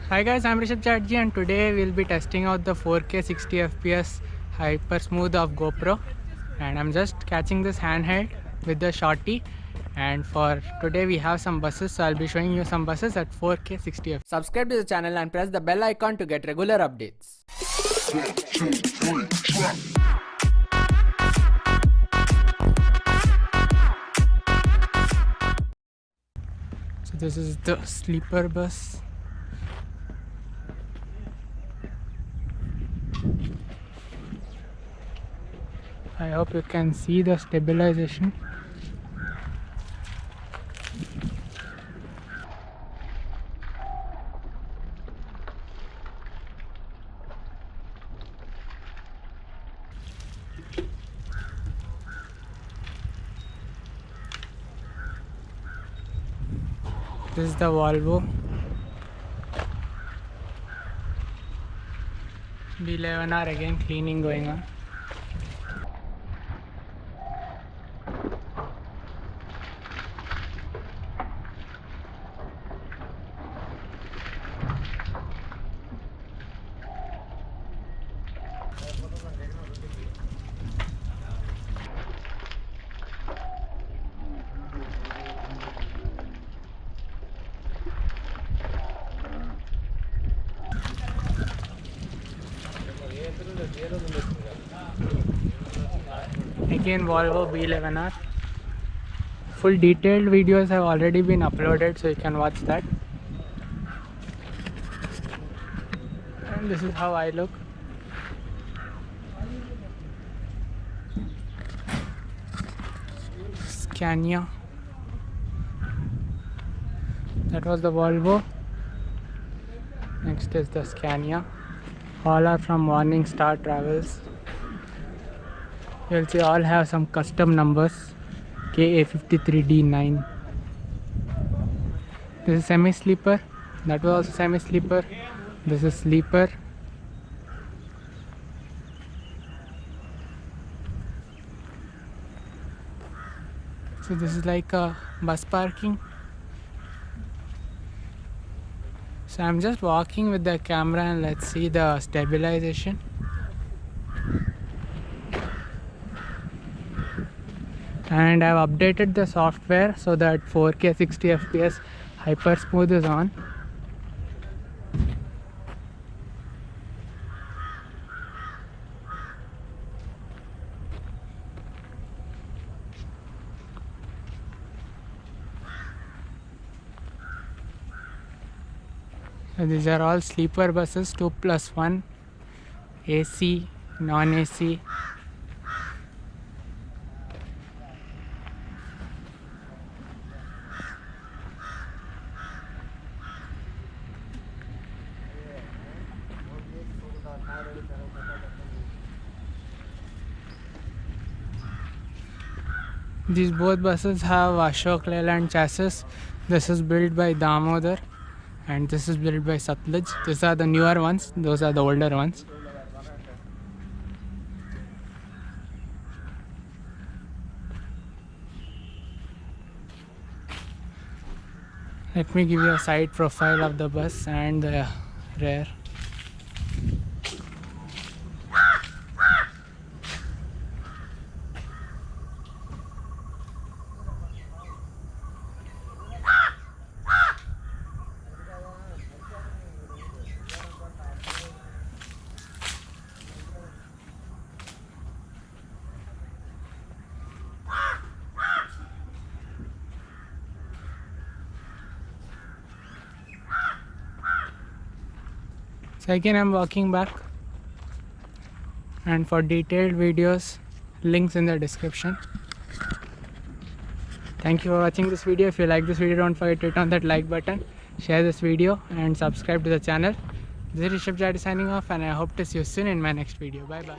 Hi guys, I'm Rishabh Chatterjee and today we'll be testing out the 4K 60 FPS Hypersmooth of GoPro, and I'm just catching this handheld with the shorty. And for today we have some buses, so I'll be showing you some buses at 4K 60 FPS. Subscribe to the channel and press the bell icon to get regular updates. 1, 2, 3, trap. So this is the sleeper bus. I hope you can see the stabilization. This is the Volvo B11R, again cleaning going on. Again Volvo B11R. Full detailed videos have already been uploaded, so you can watch that. And this is how I look. Scania. That was the Volvo. Next is the Scania. All are from Morning Star Travels. You'll see all have some custom numbers. KA53D9. This is semi-sleeper. That was also semi-sleeper. This is sleeper. So this is like a bus parking. So I'm just walking with the camera and let's see the stabilization. And I've updated the software so that 4K 60 FPS Hypersmooth is on. So these are all sleeper buses, 2+1, AC, non-AC. These both buses have Ashok Leyland chassis. This is built by Damodar and this is built by Satluj. These are the newer ones, those are the older ones. Let me give you a side profile of the bus and the rear. So again I'm walking back, and for detailed videos, links in the description. Thank you for watching this video. If you like this video, don't forget to hit on that like button, share this video and subscribe to the channel. This is Rishabh Chatterjee signing off, and I hope to see you soon in my next video. Bye bye.